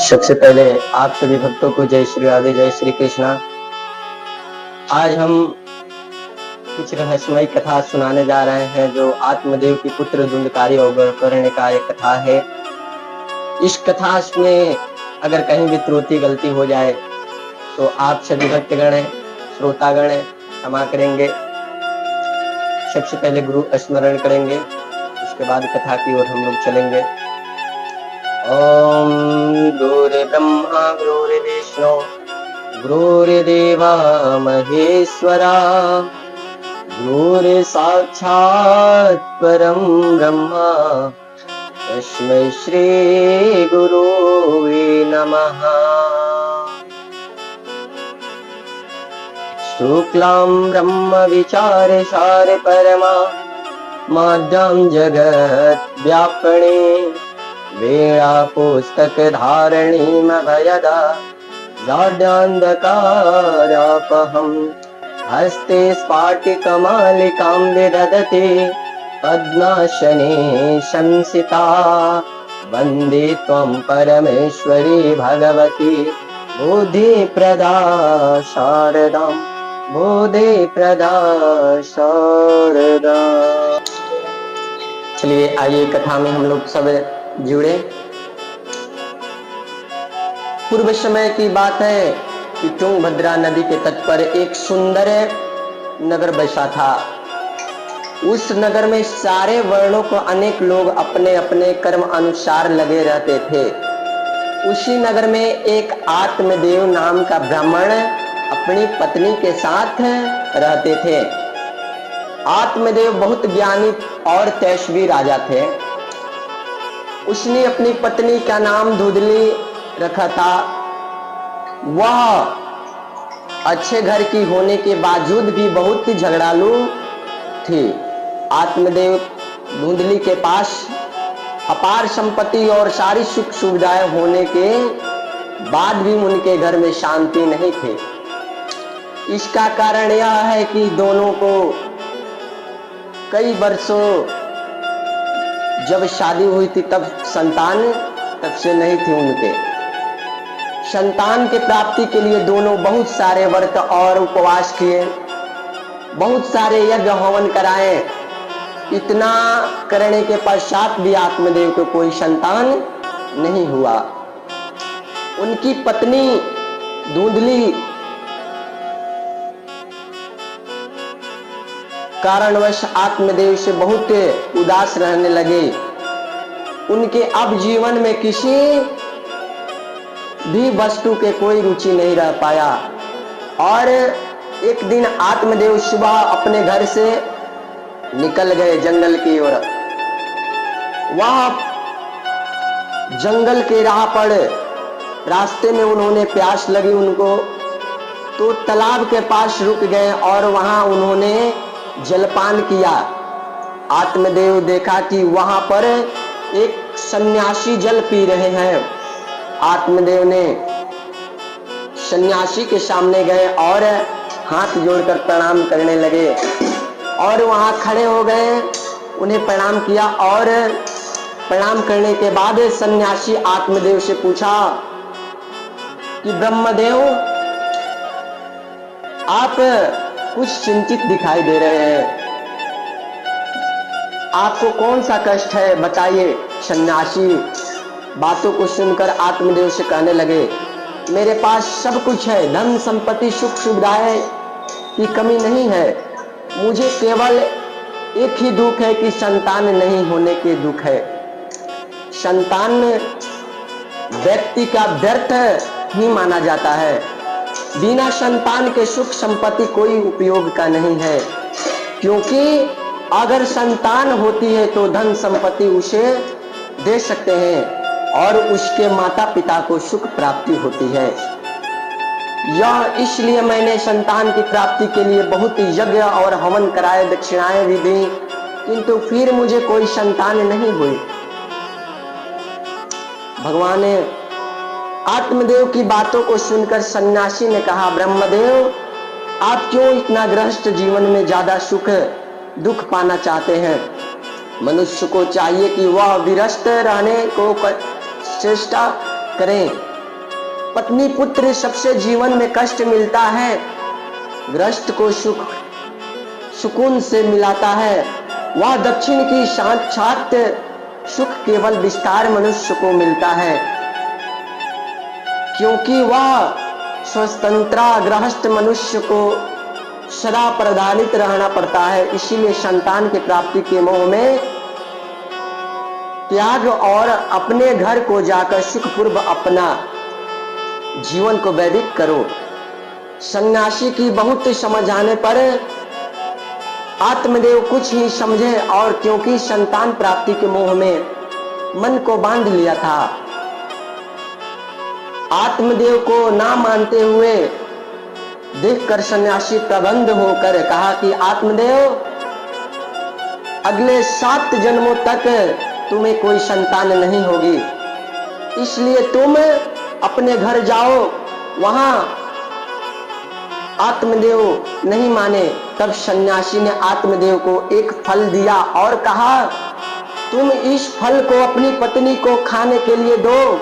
सबसे पहले आप सभी भक्तों को जय श्री राधे, जय श्री कृष्णा। आज हम कुछ रहस्यमय कथा सुनाने जा रहे हैं जो आत्मदेव की पुत्र धुंधकारी और गोकर्ण का एक कथा है। इस कथा में अगर कहीं भी त्रुटि गलती हो जाए तो आप सभी भक्तगण श्रोतागण क्षमा करेंगे। सबसे पहले गुरु स्मरण करेंगे, उसके बाद कथा की ओर हम लोग चलेंगे। ओम गुरुर्ब्रह्मा गुरुर्विष्णु गुरुर्देवा महेश्वरा गुरुर्साक्षात् परं ब्रह्मा तस्मै श्री गुरुवे नमः। शुक्लां ब्रह्म विचार सार परमा माद्यां जगत् व्यापणे वेणा पुस्तक धारणीमभयदा जाड्यान्धकारापहं हस्ते स्फाटिकमालिकां विदधते पद्मासने संसिता वन्दे त्वं परमेश्वरी भगवती बुद्धिप्रदा शारदां बुद्धिप्रदा शारदा। चलिए आइए कथा में हम लोग सब जुड़े। पूर्व समय की बात है कि तुंगभद्रा नदी के तट पर एक सुंदर नगर बसा था। उस नगर में सारे वर्णों को अनेक लोग अपने अपने कर्म अनुसार लगे रहते थे। उसी नगर में एक आत्मदेव नाम का ब्राह्मण अपनी पत्नी के साथ रहते थे। आत्मदेव बहुत ज्ञानी और तेजस्वी राजा थे। उसने अपनी पत्नी का नाम धुंधली रखा था। वह अच्छे घर की होने के बावजूद भी बहुत ही झगड़ालू थी। आत्मदेव धुंधली के पास अपार संपत्ति और सारी सुख सुविधाएं होने के बाद भी उनके घर में शांति नहीं थी। इसका कारण यह है कि दोनों को कई वर्षों जब शादी हुई थी तब संतान तब से नहीं थी। उनके संतान के प्राप्ति के लिए दोनों बहुत सारे व्रत और उपवास किए, बहुत सारे यज्ञ हवन कराए। इतना करने के पश्चात भी आत्मदेव को कोई संतान नहीं हुआ। उनकी पत्नी धुंधली कारणवश आत्मदेव से बहुत उदास रहने लगे। उनके अब जीवन में किसी भी वस्तु के कोई रुचि नहीं रह पाया। और एक दिन आत्मदेव सुबह अपने घर से निकल गए जंगल की ओर। वहां जंगल के राह पर रास्ते में उन्होंने प्यास लगी उनको, तो तालाब के पास रुक गए और वहां उन्होंने जलपान किया। आत्मदेव देखा कि वहां पर एक सन्यासी जल पी रहे हैं। आत्मदेव ने सन्यासी के सामने गए और हाथ जोड़कर प्रणाम करने लगे और वहां खड़े हो गए, उन्हें प्रणाम किया। और प्रणाम करने के बाद सन्यासी आत्मदेव से पूछा कि ब्रह्मदेव, आप कुछ चिंतित दिखाई दे रहे हैं, आपको कौन सा कष्ट है, बताइए। सन्यासी बातों को सुनकर आत्मदेव से कहने लगे, मेरे पास सब कुछ है, धन संपत्ति सुख सुविधाएं की कमी नहीं है। मुझे केवल एक ही दुख है कि संतान नहीं होने के दुख है। संतान व्यक्ति का व्यर्थ ही माना जाता है। बिना संतान के सुख संपत्ति कोई उपयोग का नहीं है, क्योंकि अगर संतान होती है तो धन संपत्ति उसे दे सकते हैं और उसके माता पिता को सुख प्राप्ति होती है। यह इसलिए मैंने संतान की प्राप्ति के लिए बहुत यज्ञ और हवन कराए, दक्षिणाएं भी दी, किंतु फिर मुझे कोई संतान नहीं हुई। भगवान ने आत्मदेव की बातों को सुनकर सन्यासी ने कहा, ब्रह्मदेव, आप क्यों इतना गृहस्थ जीवन में ज्यादा सुख दुख पाना चाहते हैं? मनुष्य को चाहिए कि वह विरस्त रहने को चेष्टा करें पत्नी पुत्र सबसे जीवन में कष्ट मिलता है, गृहस्थ को सुकून से मिलाता है। वह दक्षिण की साक्षात सुख केवल विस्तार मनुष्य को मिलता है, क्योंकि वह स्वतंत्र गृहस्थ मनुष्य को सदा प्रधानित रहना पड़ता है। इसीलिए संतान की प्राप्ति के मोह में त्याग और अपने घर को जाकर सुखपूर्व अपना जीवन को व्यतीत करो। सन्यासी की बहुत समझ आने पर आत्मदेव कुछ ही समझे, और क्योंकि संतान प्राप्ति के मोह में मन को बांध लिया था, आत्मदेव को ना मानते हुए देखकर सन्यासी प्रबंध होकर कहा कि आत्मदेव, अगले 7 जन्मों तक तुम्हें कोई संतान नहीं होगी, इसलिए तुम अपने घर जाओ। वहां आत्मदेव नहीं माने। तब सन्यासी ने आत्मदेव को एक फल दिया और कहा, तुम इस फल को अपनी पत्नी को खाने के लिए दो,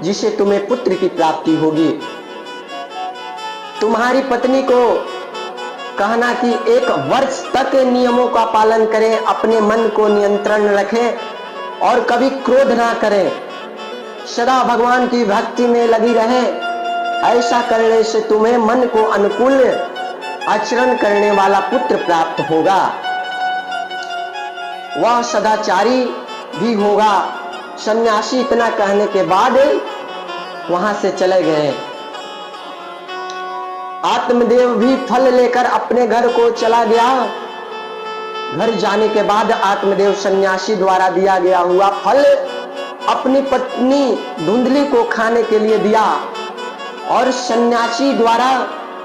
जिसे तुम्हें पुत्र की प्राप्ति होगी। तुम्हारी पत्नी को कहना कि 1 वर्ष तक नियमों का पालन करें, अपने मन को नियंत्रण रखें और कभी क्रोध ना करें, सदा भगवान की भक्ति में लगी रहे। ऐसा करने से तुम्हें मन को अनुकूल आचरण करने वाला पुत्र प्राप्त होगा, वह सदाचारी भी होगा। सन्यासी इतना कहने के बाद वहां से चले गए। आत्मदेव भी फल लेकर अपने घर को चला गया। घर जाने के बाद आत्मदेव सन्यासी द्वारा दिया गया हुआ फल अपनी पत्नी धुंधली को खाने के लिए दिया और सन्यासी द्वारा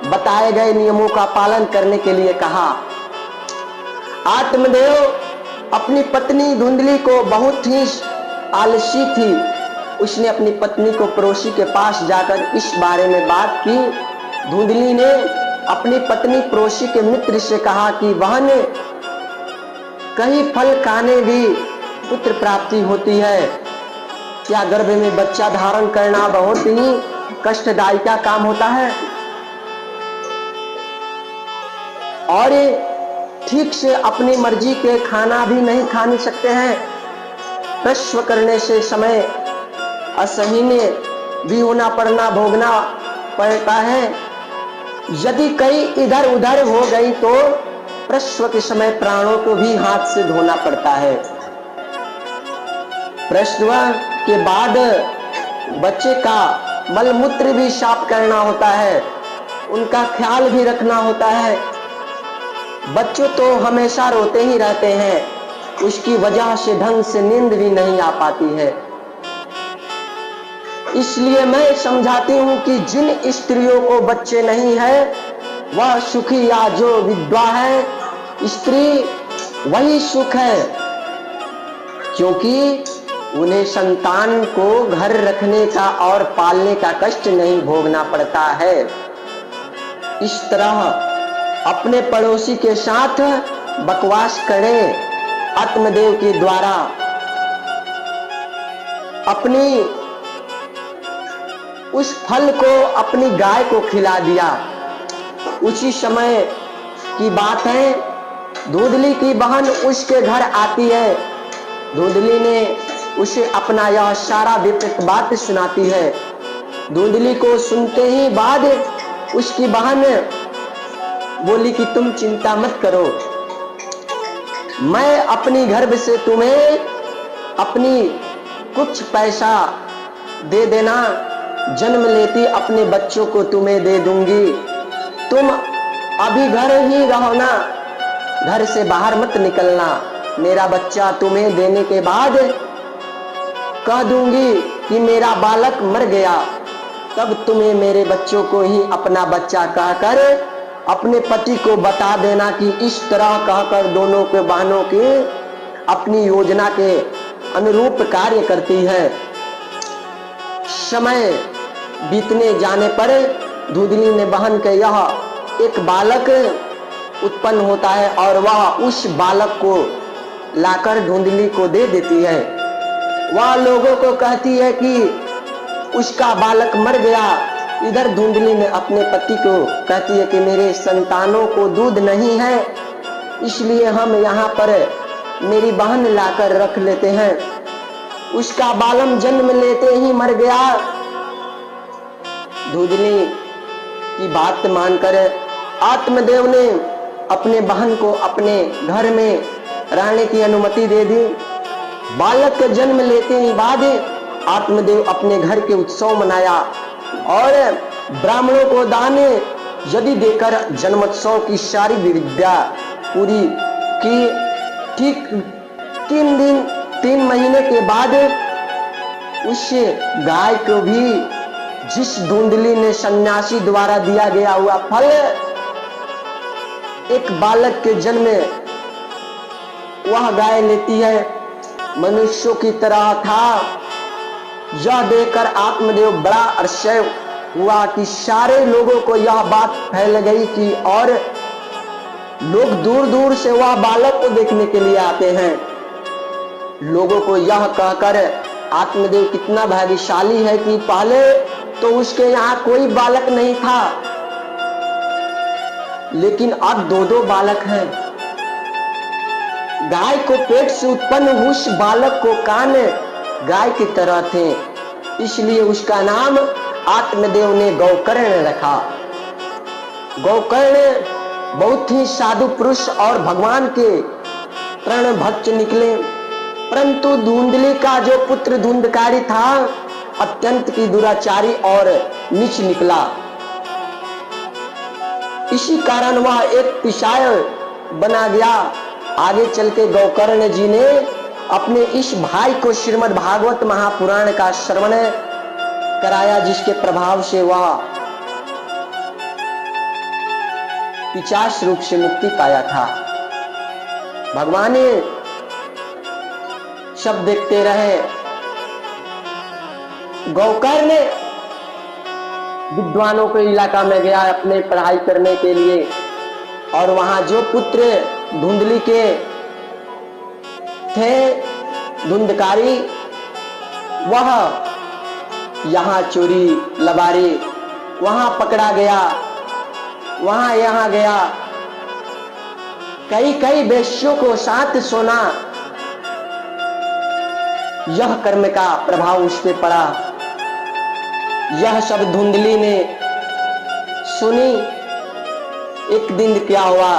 बताए गए नियमों का पालन करने के लिए कहा। आत्मदेव अपनी पत्नी धुंधली को बहुत ही आलसी थी, उसने अपनी पत्नी को पड़ोसी के पास जाकर इस बारे में बात की। धुंधली ने अपनी पत्नी पड़ोसी के मित्र से कहा कि बहन, कहीं फल खाने भी पुत्र प्राप्ति होती है, क्या गर्भ में बच्चा धारण करना बहुत ही कष्टदायी का काम होता है और ठीक से अपनी मर्जी के खाना भी नहीं खा नहीं सकते हैं। प्रसव करने से समय असहनीय भी होना पड़ना भोगना पड़ता है। यदि कई इधर उधर हो गई तो प्रसव के समय प्राणों को भी हाथ से धोना पड़ता है। प्रसव के बाद बच्चे का मलमूत्र भी साफ करना होता है, उनका ख्याल भी रखना होता है। बच्चों तो हमेशा रोते ही रहते हैं, उसकी वजह से ढंग से नींद भी नहीं आ पाती है। इसलिए मैं समझाती हूं कि जिन स्त्रियों को बच्चे नहीं है वह सुखी, या जो विधवा है स्त्री वही सुख है, क्योंकि उन्हें संतान को घर रखने का और पालने का कष्ट नहीं भोगना पड़ता है। इस तरह अपने पड़ोसी के साथ बकवास करें। आत्मदेव के द्वारा अपनी उस फल को अपनी गाय को खिला दिया। उसी समय की बात है, धुंधली की बहन उसके घर आती है। धुंधली ने उसे अपना यह सारा विपरीत बात सुनाती है। धुंधली को सुनते ही बाद उसकी बहन बोली कि तुम चिंता मत करो, मैं अपनी गर्भ से तुम्हें अपनी कुछ पैसा दे देना, जन्म लेती अपने बच्चों को तुम्हें दे दूंगी। तुम अभी घर ही रहो ना, घर से बाहर मत निकलना। मेरा बच्चा तुम्हें देने के बाद कह दूंगी कि मेरा बालक मर गया, तब तुम्हें मेरे बच्चों को ही अपना बच्चा कहकर अपने पति को बता देना कि इस तरह कहकर दोनों के बहनों की अपनी योजना के अनुरूप कार्य करती है। समय बीतने जाने पर धुंधली ने बहन के यह एक बालक उत्पन्न होता है और वह उस बालक को लाकर धुंधली को दे देती है। वह लोगों को कहती है कि उसका बालक मर गया। इधर धुंधली ने अपने पति को कहती है कि मेरे संतानों को दूध नहीं है, इसलिए हम यहाँ पर मेरी बहन लाकर रख लेते हैं। उसका बालम जन्म लेते ही मर गया। धुंधली की बात मानकर आत्मदेव ने अपने बहन को अपने घर में रहने की अनुमति दे दी। बालक के जन्म लेते ही बाद आत्मदेव अपने घर के उत्सव मनाया और ब्राह्मणों को दान यदि देकर जन्मोत्सव की सारी विद्या पूरी की। ठीक 3 महीने के बाद उस गाय को भी जिस धुंधली ने सन्यासी द्वारा दिया गया हुआ फल, एक बालक के जन्म वह गाय लेती है। मनुष्यों की तरह था। यह देखकर आत्मदेव बड़ा आश्चर्य हुआ कि सारे लोगों को यह बात फैल गई कि और लोग दूर दूर से वह बालक को देखने के लिए आते हैं। लोगों को यह कहकर आत्मदेव कितना भाग्यशाली है कि पहले तो उसके यहाँ कोई बालक नहीं था, लेकिन अब 2 बालक हैं। गाय को पेट से उत्पन्न उस बालक को कान गाय की तरह थे, इसलिए उसका नाम आत्मदेव ने गौकर्ण रखा। गौकर्ण बहुत ही साधु पुरुष और भगवान के प्रण भक्त निकले, परंतु धुंधली का जो पुत्र धुंधकारी था अत्यंत की दुराचारी और नीच निकला। इसी कारण वह एक पिशाच बना गया। आगे चल के गौकर्ण जी ने अपने इस भाई को श्रीमद् भागवत महापुराण का श्रवण कराया, जिसके प्रभाव से वह पिशाच रूप से मुक्ति पाया था। भगवान सब देखते रहे। गौकर्ण विद्वानों के इलाका में गया अपने पढ़ाई करने के लिए, और वहां जो पुत्र धुंधली के थे धुंधकारी, वह यहाँ चोरी लबारी वहां पकड़ा गया, वहां यहाँ गया। कई वेश्यों को साथ सोना, यह कर्म का प्रभाव उस पे पड़ा। यह सब धुंधली ने सुनी। एक दिन क्या हुआ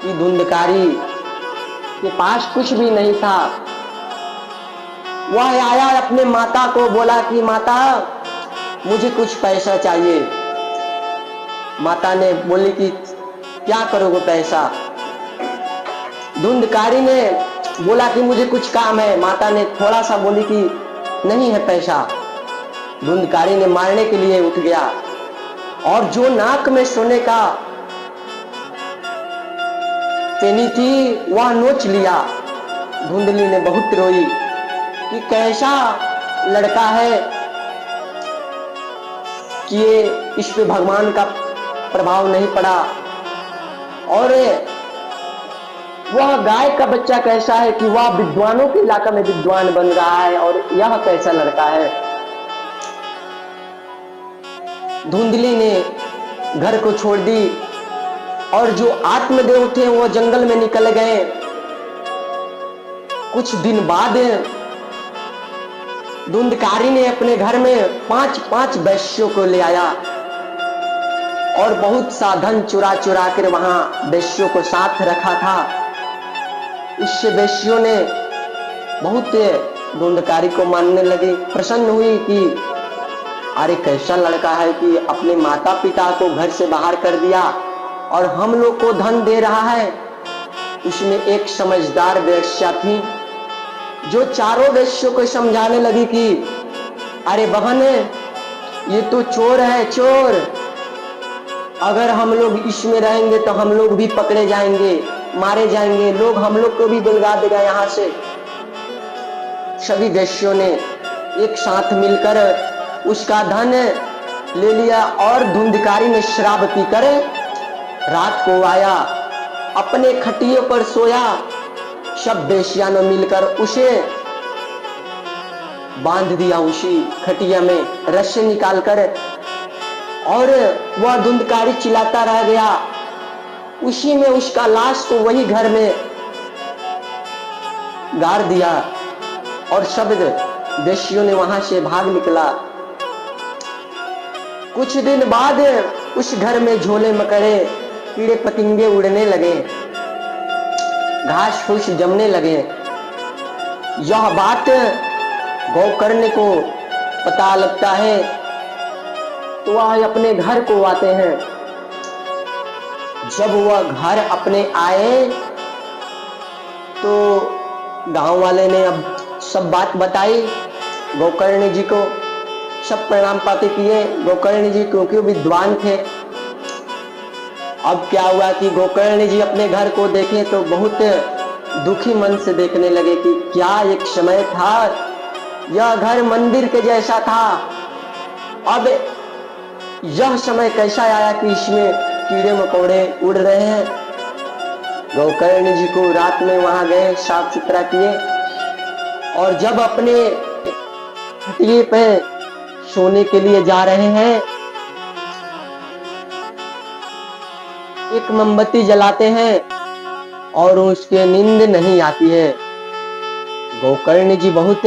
कि धुंधकारी के पास कुछ भी नहीं था। वह आया अपने माता को बोला कि माता मुझे कुछ पैसा चाहिए। माता ने बोली कि क्या करोगे पैसा। धुंधकारी ने बोला कि मुझे कुछ काम है। माता ने थोड़ा सा बोली कि नहीं है पैसा। धुंधकारी ने मारने के लिए उठ गया और जो नाक में सोने का पेनी थी वह नोच लिया। धुंधली ने बहुत रोई कि कैसा लड़का है कि ये इस पे भगवान का प्रभाव नहीं पड़ा, और वह गाय का बच्चा कैसा है कि वह विद्वानों के इलाका में विद्वान बन रहा है, और यह कैसा लड़का है। धुंधली ने घर को छोड़ दी और जो आत्मदेव थे वो जंगल में निकल गए। कुछ दिन बाद धुंधकारी ने अपने घर में 5 वैश्यों को ले आया और बहुत सा धन चुरा चुरा कर वहां वैश्यों को साथ रखा था। इससे वैश्यों ने बहुत धुंधकारी को मानने लगी। प्रसन्न हुई कि अरे कैसा लड़का है कि अपने माता पिता को घर से बाहर कर दिया और हम लोग को धन दे रहा है। उसमें एक समझदार वेश्या थी जो चारों वेश्यों को समझाने लगी कि अरे बहन ये तो चोर है, चोर। अगर हम लोग इसमें रहेंगे तो हम लोग भी पकड़े जाएंगे, मारे जाएंगे, लोग हम लोग को भी बुलगा देगा यहाँ से। सभी वेश्यों ने एक साथ मिलकर उसका धन ले लिया और धुंधकारी ने शराब पीकर रात को आया, अपने खटिए पर सोया। सब वेश्या ने मिलकर उसे बांध दिया उसी खटिया में रस्से निकालकर, और वह धुंधकारी चिल्लाता रह गया। उसी में उसका लाश को वही घर में गाड़ दिया और सब देशियों ने वहां से भाग निकला। कुछ दिन बाद उस घर में झोले मकड़े, कीड़े पतिंगे उड़ने लगे, घास फूस जमने लगे। यह बात गोकर्ण को पता लगता है तो वह अपने घर को आते हैं। जब वह घर अपने आए तो गांव वाले ने अब सब बात बताई गोकर्ण जी को। सब प्रणाम पाती किए गोकर्ण जी, क्योंकि विद्वान थे। अब क्या हुआ कि गोकर्ण जी अपने घर को देखे तो बहुत दुखी मन से देखने लगे कि क्या एक समय था, यह घर मंदिर के जैसा था, अब यह समय कैसा आया कि इसमें कीड़े मकोड़े उड़ रहे हैं। गोकर्ण जी को रात में वहां गए, साफ सुथरा किए, और जब अपने खटिये पे सोने के लिए जा रहे हैं, एक मोमबत्ती जलाते हैं और उसके नींद नहीं आती है। गोकर्ण जी बहुत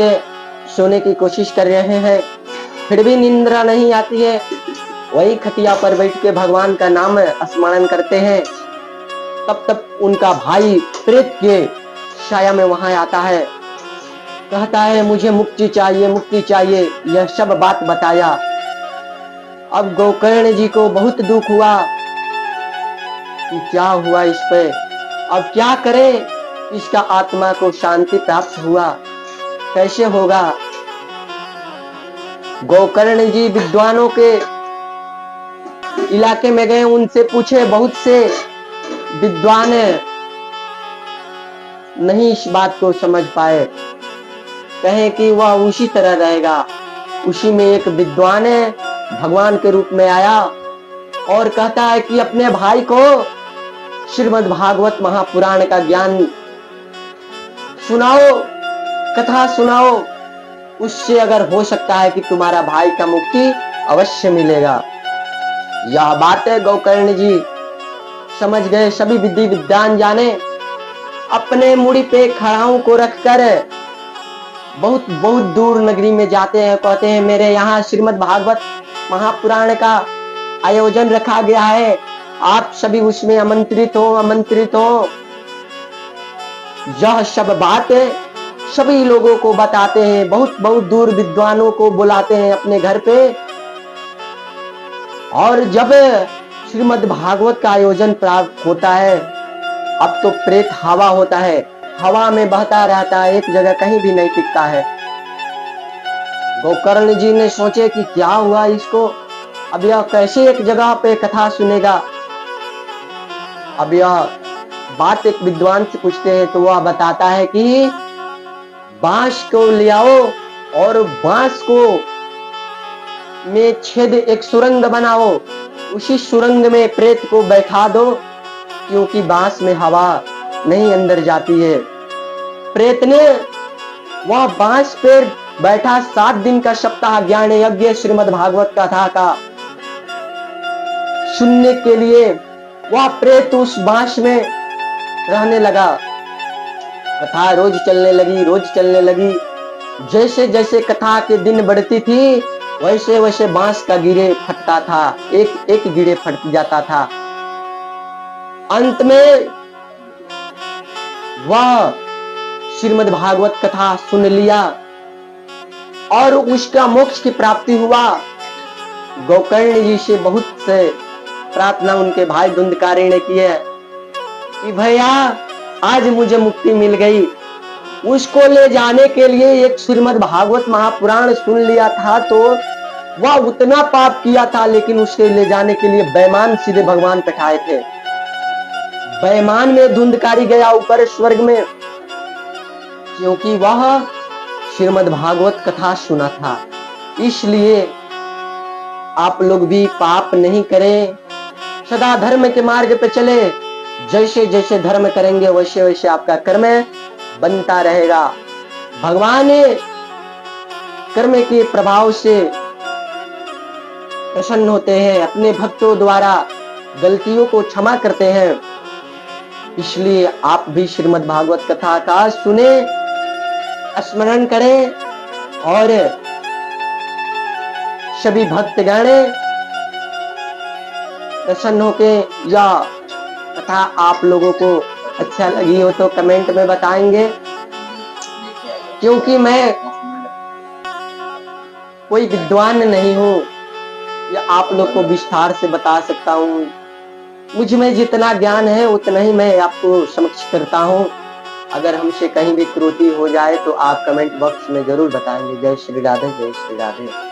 सोने की कोशिश कर रहे हैं, फिर भी निंद्रा नहीं आती है। वही खटिया पर बैठ के भगवान का नाम स्मरण करते हैं। तब उनका भाई प्रेत के साया में वहां आता है, कहता है मुझे मुक्ति चाहिए, मुक्ति चाहिए। यह सब बात बताया। अब गोकर्ण जी को बहुत दुख हुआ कि क्या हुआ इस पे, अब क्या करे, इसका आत्मा को शांति प्राप्त हुआ, कैसे होगा। गोकर्ण जी विद्वानों के इलाके में गए, उनसे पूछे, बहुत से विद्वान नहीं इस बात को समझ पाए, कहे कि वह उसी तरह रहेगा। उसी में एक विद्वान भगवान के रूप में आया और कहता है कि अपने भाई को श्रीमद् भागवत महापुराण का ज्ञान सुनाओ, कथा सुनाओ, उससे अगर हो सकता है कि तुम्हारा भाई का मुक्ति अवश्य मिलेगा। यह बात है गोकर्ण जी समझ गए। सभी विधि विद्वान जाने, अपने मुड़ी पे खड़ाओं को रखकर बहुत बहुत दूर नगरी में जाते हैं। कहते हैं मेरे यहाँ श्रीमद् भागवत महापुराण का आयोजन रखा गया है, आप सभी उसमें आमंत्रित हो, आमंत्रित हो। यह सब बात सभी लोगों को बताते हैं, बहुत बहुत दूर विद्वानों को बुलाते हैं अपने घर पे। और जब श्रीमद् भागवत का आयोजन प्राप्त होता है, अब तो प्रेत हवा होता है, हवा में बहता रहता है, एक जगह कहीं भी नहीं टिकता है। गोकर्ण जी ने सोचे कि क्या हुआ इसको, अब यह कैसे एक जगह पे कथा सुनेगा। अब यह बात एक विद्वान से पूछते हैं तो वह बताता है कि बांस को ले आओ और बांस को में छेद एक सुरंग बनाओ, उसी सुरंग में प्रेत को बैठा दो, क्योंकि बांस में हवा नहीं अंदर जाती है। प्रेत ने वह बांस पे बैठा 7 दिन का सप्ताह ज्ञान यज्ञ श्रीमद् भागवत कथा का सुनने के लिए वह प्रेत उस बांस में रहने लगा। कथा रोज चलने लगी, रोज चलने लगी। जैसे जैसे कथा के दिन बढ़ती थी, वैसे वैसे बांस का गिरे फटता था, एक एक गिरे फट जाता था। अंत में वह श्रीमद् भागवत कथा सुन लिया और उसका मोक्ष की प्राप्ति हुआ। गोकर्ण जी से बहुत से प्रार्थना उनके भाई धुंधकारी ने की है कि भैया आज मुझे मुक्ति मिल गई। उसको ले जाने के लिए एक श्रीमद् भागवत महापुराण सुन लिया था तो वह उतना पाप किया था, लेकिन उसके ले जाने के लिए बैमान सीधे भगवान बैठाए थे। बैमान में धुंधकारी गया ऊपर स्वर्ग में, क्योंकि वह श्रीमद् भागवत कथा सुना था। इसलिए आप लोग भी पाप नहीं करें, सदा धर्म के मार्ग पे चले। जैसे जैसे धर्म करेंगे वैसे वैसे आपका कर्म बनता रहेगा। भगवान कर्म के प्रभाव से प्रसन्न होते हैं, अपने भक्तों द्वारा गलतियों को क्षमा करते हैं। इसलिए आप भी श्रीमद् भागवत कथा का सुने, स्मरण करें और सभी भक्तगण प्रसन्न होके, या कथा आप लोगों को अच्छा लगी हो तो कमेंट में बताएंगे, क्योंकि मैं कोई विद्वान नहीं हूँ या आप लोग को विस्तार से बता सकता हूँ। मुझ में जितना ज्ञान है उतना ही मैं आपको समक्ष करता हूँ। अगर हमसे कहीं भी त्रुटि हो जाए तो आप कमेंट बॉक्स में जरूर बताएंगे। जय श्री राधे, जय श्री राधे।